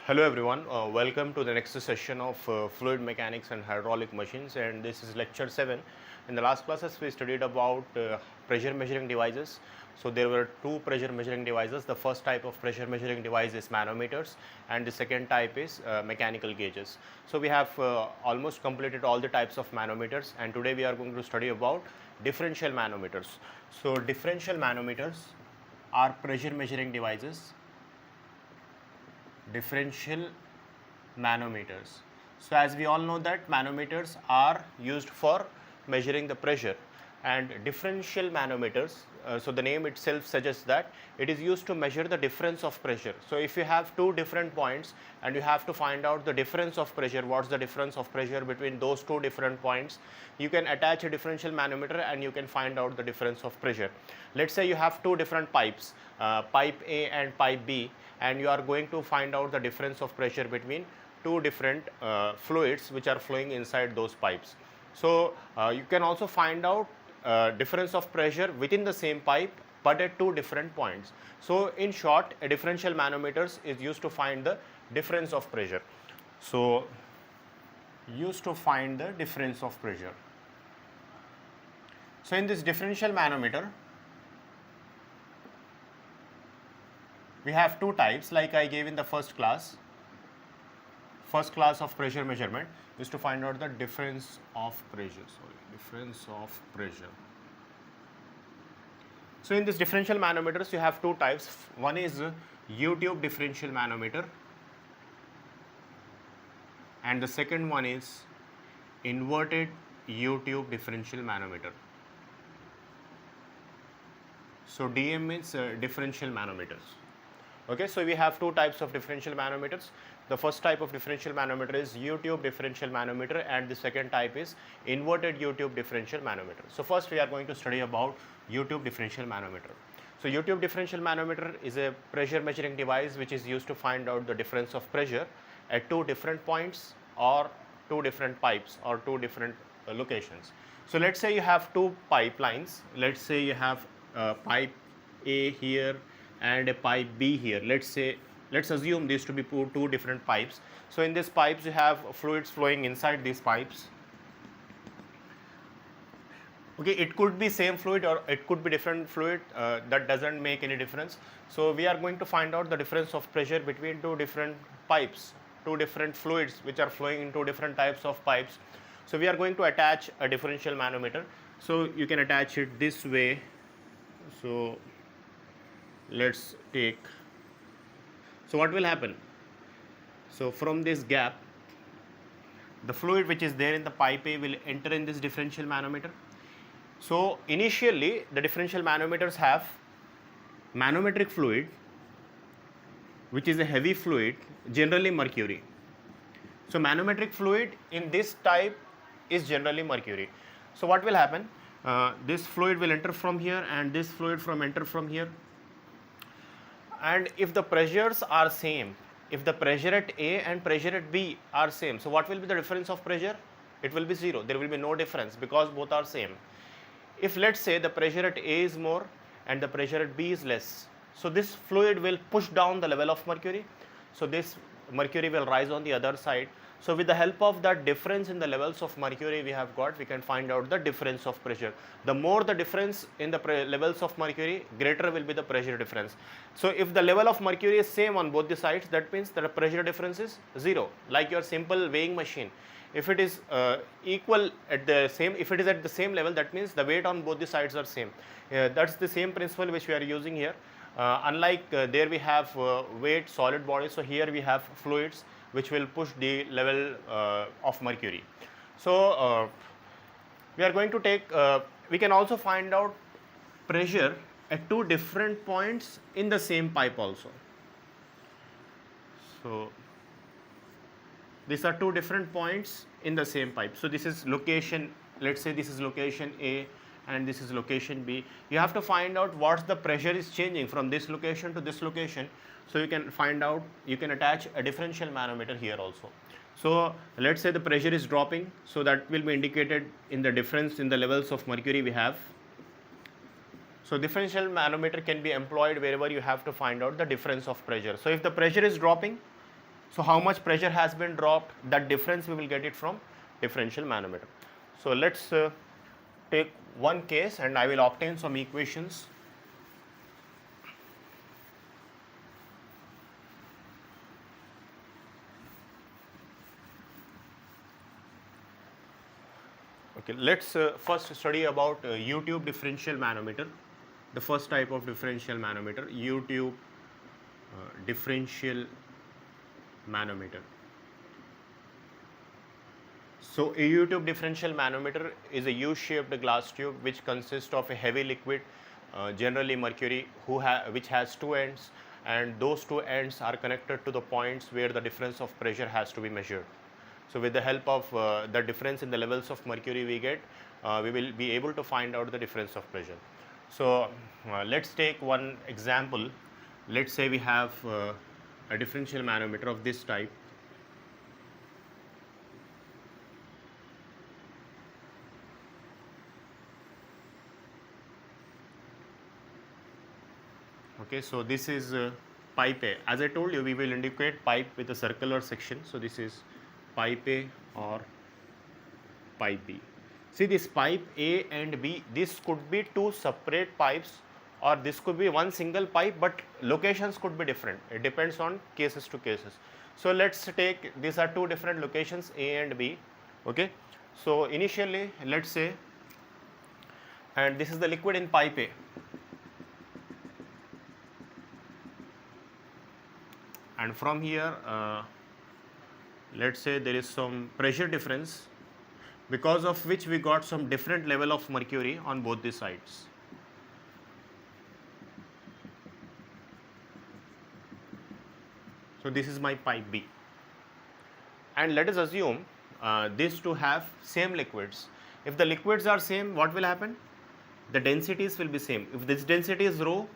Hello everyone, welcome to the next session of fluid mechanics and hydraulic machines, and this is lecture 7. In the last classes we studied about pressure measuring devices. So there were two pressure measuring devices. The first type of pressure measuring device is manometers and the second type is mechanical gauges. So we have almost completed all the types of manometers, and today we are going to study about differential manometers. So differential manometers are pressure measuring devices, differential manometers. So as we all know that manometers are used for measuring the pressure, and differential manometers, so the name itself suggests that it is used to measure the difference of pressure. So if you have two different points and you have to find out the difference of pressure, what's the difference of pressure between those two different points, you can attach a differential manometer and you can find out the difference of pressure. Let's say you have two different pipes, pipe A and pipe B, and you are going to find out the difference of pressure between two different fluids which are flowing inside those pipes. So you can also find out difference of pressure within the same pipe but at two different points. So in short, a differential manometers is used to find the difference of pressure. So used to find the difference of pressure. So in this differential manometer, we have two types like I gave in the first class. First class of pressure measurement is to find out the difference of pressure. Difference of pressure. So in this differential manometers, you have two types. One is U-tube differential manometer, and the second one is inverted U-tube differential manometer. So DM means differential manometers. Okay, so we have two types of differential manometers. The first type of differential manometer is U-tube differential manometer, and the second type is inverted U-tube differential manometer. So first we are going to study about U-tube differential manometer. So U-tube differential manometer is a pressure measuring device which is used to find out the difference of pressure at two different points or two different pipes or two different locations. So let's say you have two pipelines. Let's say you have pipe A here and a pipe B here. Let's assume these to be two different pipes. So in these pipes you have fluids flowing inside these pipes. Okay, it could be same fluid or it could be different fluid, that doesn't make any difference. So we are going to find out the difference of pressure between two different pipes, two different fluids which are flowing in two different types of pipes. So we are going to attach a differential manometer. So you can attach it this way. So let's take, so what will happen? So from this gap, the fluid which is there in the pipe A will enter in this differential manometer. So initially the differential manometers have manometric fluid, which is a heavy fluid, generally mercury. So manometric fluid in this type is generally mercury. So what will happen? This fluid will enter from here and this fluid enter from here. And if the pressures are same, if the pressure at A and pressure at B are same, so what will be the difference of pressure? It will be 0. There will be no difference because both are same. If let's say the pressure at A is more and the pressure at B is less, so this fluid will push down the level of mercury. So this mercury will rise on the other side. So with the help of that difference in the levels of mercury we have got, we can find out the difference of pressure. The more the difference in the levels of mercury, greater will be the pressure difference. So if the level of mercury is same on both the sides, that means that the pressure difference is 0, like your simple weighing machine. If it is equal at the same, if it is at the same level, that means the weight on both the sides are same. That's the same principle which we are using here. Unlike there we have weight solid bodies, so here we have fluids which will push the level of mercury. So we are going to take, we can also find out pressure at two different points in the same pipe also. So these are two different points in the same pipe. So this is location, let's say this is location A and this is location B. You have to find out what the pressure is changing from this location to this location. So you can find out, you can attach a differential manometer here also. So let's say the pressure is dropping, so that will be indicated in the difference in the levels of mercury we have. So differential manometer can be employed wherever you have to find out the difference of pressure. So if the pressure is dropping, So how much pressure has been dropped, that difference we will get it from differential manometer. So let's take one case and I will obtain some equations. Okay, let's first study about U-tube differential manometer. The first type of differential manometer, U-tube differential manometer. So a U-tube differential manometer is a U-shaped glass tube which consists of a heavy liquid, generally mercury, which has two ends, and those two ends are connected to the points where the difference of pressure has to be measured. So with the help of the difference in the levels of mercury we get, we will be able to find out the difference of pressure. So let's take one example. Let's say we have a differential manometer of this type. Okay, so this is pipe A. As I told you, we will indicate pipe with a circular section. So this is pipe A or pipe B. See, this pipe A and B, this could be two separate pipes or this could be one single pipe, but locations could be different. It depends on cases to cases. So let's take, these are two different locations, A and B. Okay, so initially let's say, and this is the liquid in pipe A. And from here, let's say there is some pressure difference because of which we got some different level of mercury on both the sides. So this is my pipe B. And let us assume these two have same liquids. If the liquids are same, what will happen? The densities will be same. If this density is rho,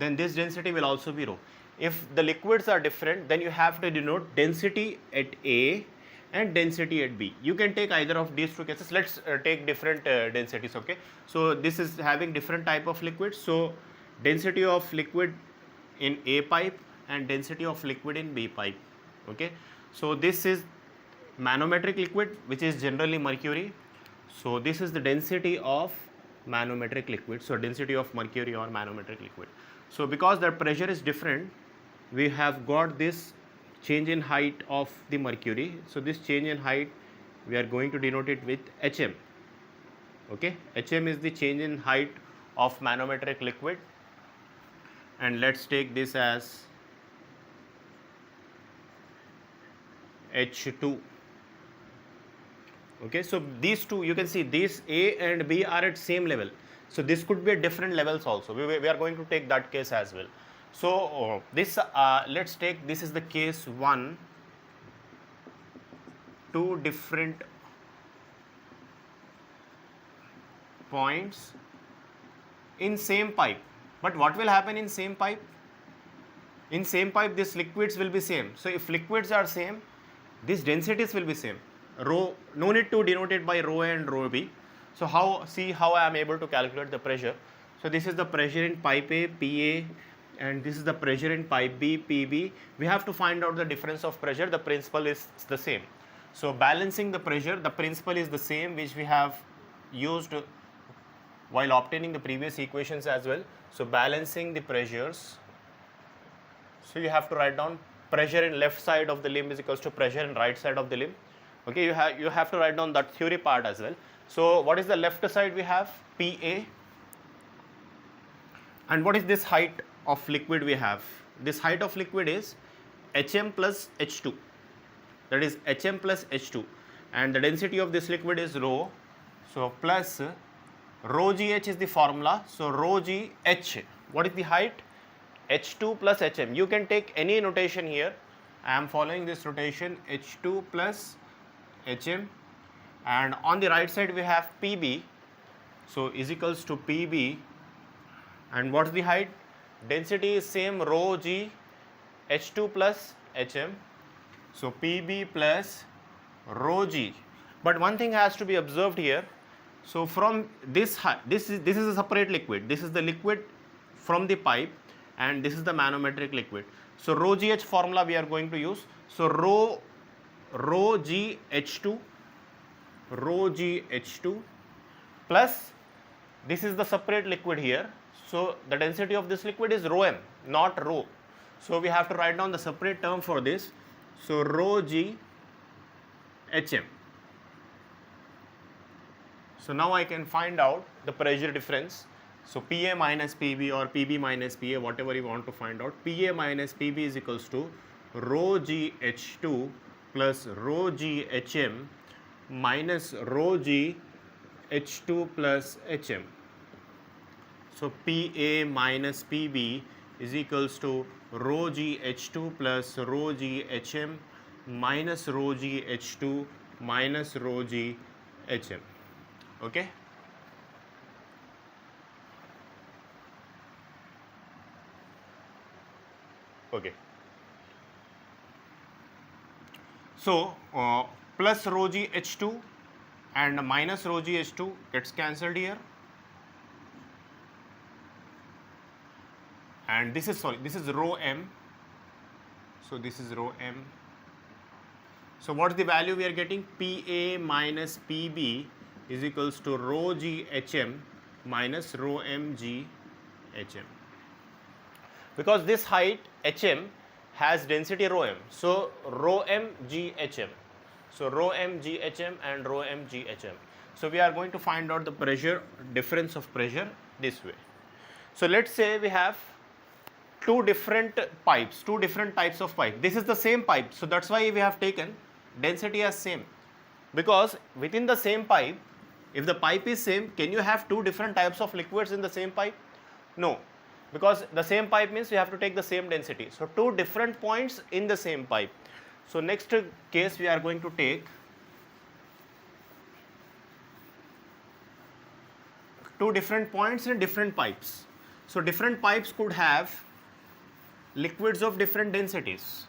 then this density will also be rho. If the liquids are different, then you have to denote density at A and density at B. You can take either of these two cases. Let's take different densities, okay? So this is having different type of liquids. So density of liquid in A pipe and density of liquid in B pipe, okay? So this is manometric liquid, which is generally mercury. So this is the density of manometric liquid. So density of mercury or manometric liquid. So because the pressure is different, we have got this change in height of the mercury. So this change in height, we are going to denote it with HM. Okay, HM is the change in height of manometric liquid, and let's take this as H2. Okay, so these two, you can see these A and B are at same level. So this could be at different levels also. We are going to take that case as well. So this let's take, this is the case 1, two different points in same pipe. But what will happen in same pipe? In same pipe, these liquids will be same. So if liquids are same, these densities will be same. Rho, no need to denote it by rho A and rho B. So see how I am able to calculate the pressure. So this is the pressure in pipe A, PA, and this is the pressure in pipe B, PB. We have to find out the difference of pressure. The principle is the same. So balancing the pressure, the principle is the same which we have used while obtaining the previous equations as well. So balancing the pressures. So you have to write down pressure in left side of the limb is equals to pressure in right side of the limb. Okay, you have to write down that theory part as well. So what is the left side? We have PA. And what is this height of liquid we have? This height of liquid is HM plus H2. That is HM plus H2. And the density of this liquid is rho. So plus rho GH is the formula. So rho GH. What is the height? H2 plus HM. You can take any notation here. I am following this notation, H2 plus HM. And on the right side we have PB. So is equals to PB. And what's the height? Density is same, rho G H2 plus HM. So PB plus rho G. But one thing has to be observed here. So from this is a separate liquid. This is the liquid from the pipe. and this is the manometric liquid. So rho GH formula we are going to use. So rho GH2 plus this is the separate liquid here. So the density of this liquid is rho m, not rho. So we have to write down the separate term for this. So rho G HM. So now I can find out the pressure difference. So PA minus PB or PB minus PA, whatever you want to find out. PA minus PB is equals to rho GH2 plus rho GHM minus rho GH2 plus HM. So PA minus PB is equals to rho GH2 plus rho GHM minus rho GH2 minus rho GHM. Okay. Okay. So plus rho GH2 and minus rho GH2 gets cancelled here, and this is rho m. So this is rho m. So what is the value we are getting? PA minus PB is equals to rho GHM minus rho mg HM. Because this height HM has density rho m. So rho m g HM. So rho m g HM and rho m g HM. So we are going to find out the pressure, difference of pressure this way. So let's say we have two different pipes, two different types of pipe. This is the same pipe. So that's why we have taken density as same. Because within the same pipe, if the pipe is same, can you have two different types of liquids in the same pipe? No. Because the same pipe means you have to take the same density. So two different points in the same pipe. So next case we are going to take two different points in different pipes. So different pipes could have liquids of different densities.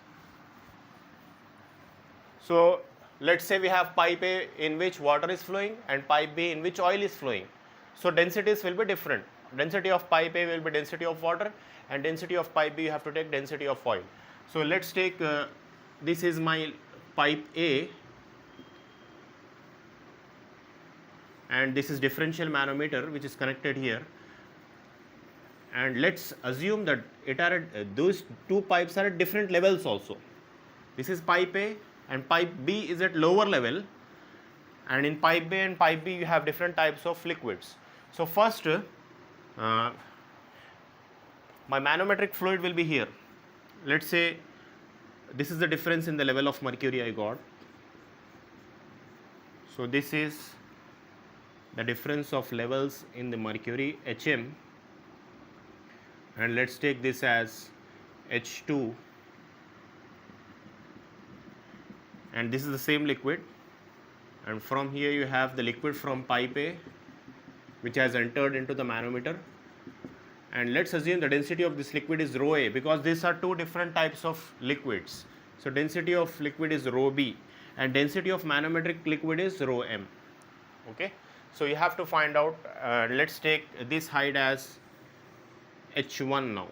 So let's say we have pipe A in which water is flowing and pipe B in which oil is flowing. So densities will be different. Density of pipe A will be density of water, and density of pipe B you have to take density of oil. So let's take this is my pipe A, and this is differential manometer which is connected here, and let's assume that it are those two pipes are at different levels also. This is pipe A and pipe B is at lower level, and in pipe A and pipe B you have different types of liquids. So first my manometric fluid will be here. Let's say this is the difference in the level of mercury I got. So this is the difference of levels in the mercury HM, and let's take this as H2, and this is the same liquid, and from here you have the liquid from pipe A which has entered into the manometer, and let's assume the density of this liquid is rho A, because these are two different types of liquids. So density of liquid is rho B and density of manometric liquid is rho M. Okay, so you have to find out, let's take this height as H1 now.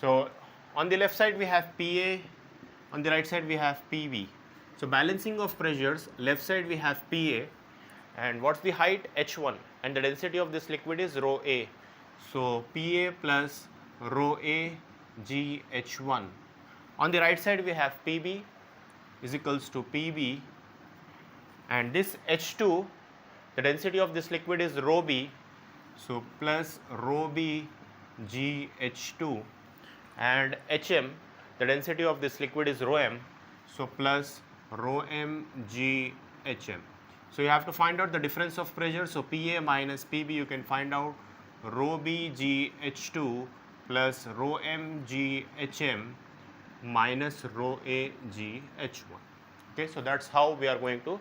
So on the left side we have PA, on the right side we have PB. So balancing of pressures, left side we have PA, and what's the height? H1, and the density of this liquid is rho A. So PA plus rho A G H1. On the right side we have PB is equals to PB, and this H2, the density of this liquid is rho B, so plus rho B G H2, and HM, the density of this liquid is rho M, so plus rho M G HM. So you have to find out the difference of pressure. So PA minus PB you can find out rho B G H2 plus rho M G HM minus rho A G H1. Okay, so that's how we are going to,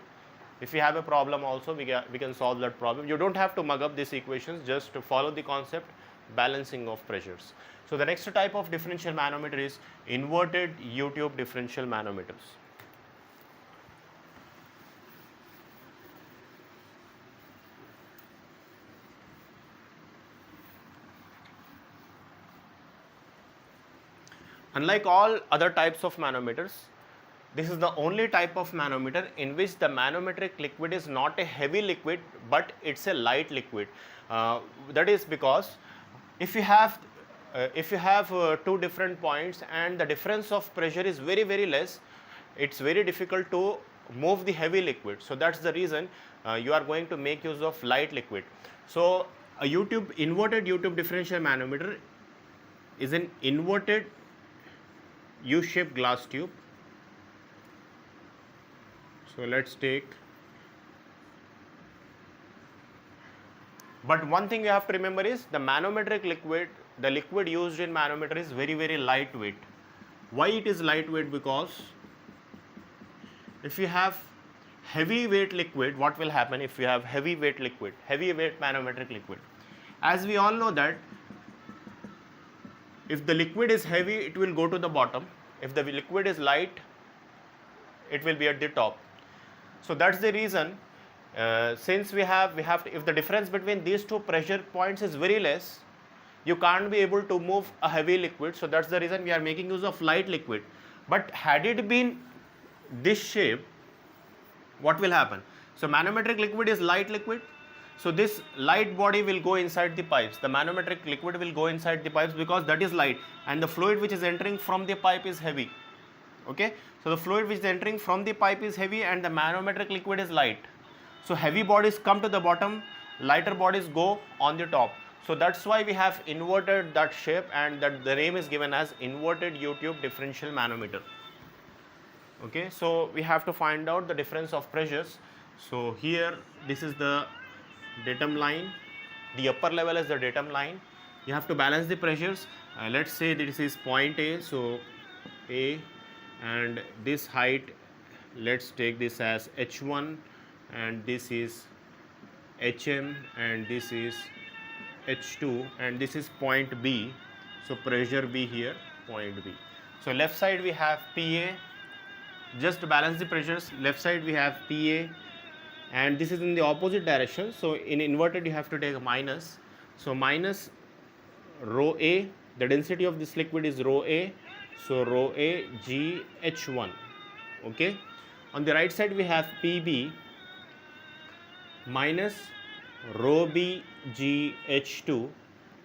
if we have a problem also we can solve that problem. You don't have to mug up these equations, just to follow the concept, balancing of pressures. So the next type of differential manometer is inverted U-tube differential manometers. Unlike all other types of manometers, this is the only type of manometer in which the manometric liquid is not a heavy liquid, but it's a light liquid. That is because if you have two different points and the difference of pressure is very less, it's very difficult to move the heavy liquid. So that's the reason you are going to make use of light liquid. So a inverted U-tube differential manometer is an inverted U-shaped glass tube. So let's take, but one thing you have to remember is the manometric liquid, the liquid used in manometer is very lightweight. Why it is lightweight? Because if you have heavy weight liquid, what will happen if you have heavy weight liquid, heavy weight manometric liquid? As we all know that if the liquid is heavy, it will go to the bottom. If the liquid is light, it will be at the top. So that's the reason, since we have to, if the difference between these two pressure points is very less, you can't be able to move a heavy liquid. So that's the reason we are making use of light liquid. But had it been this shape, what will happen? So manometric liquid is light liquid. So this light body will go inside the pipes. The manometric liquid will go inside the pipes because that is light, and the fluid which is entering from the pipe is heavy. Okay, so the fluid which is entering from the pipe is heavy and the manometric liquid is light. So heavy bodies come to the bottom, lighter bodies go on the top. So that's why we have inverted that shape, and that the name is given as inverted U-tube differential manometer. Okay, so we have to find out the difference of pressures. So here, this is the datum line, the upper level is the datum line. You have to balance the pressures. Let's say this is point A, so A, and this height, let's take this as H1, and this is HM, and this is H2, and this is point B. So pressure B here, point B. So left side we have PA. Just to balance the pressures, left side we have PA, and this is in the opposite direction. So in inverted you have to take a minus. So minus rho A, the density of this liquid is rho A. So rho A GH1. Okay. On the right side we have PB minus rho B GH2,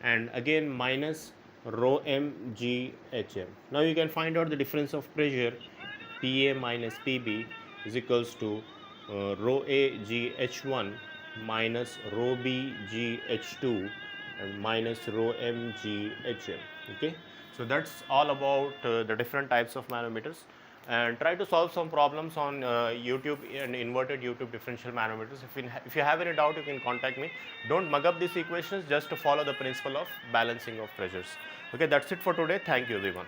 and again minus rho M GHM. Now you can find out the difference of pressure. PA minus PB is equals to rho A GH1 minus rho B GH2 and minus rho M GHM. Okay, so that's all about the different types of manometers, and try to solve some problems on U-tube and inverted U-tube differential manometers. If you have any doubt, you can contact me. Don't mug up these equations, just to follow the principle of balancing of pressures. Okay, that's it for today. Thank you everyone.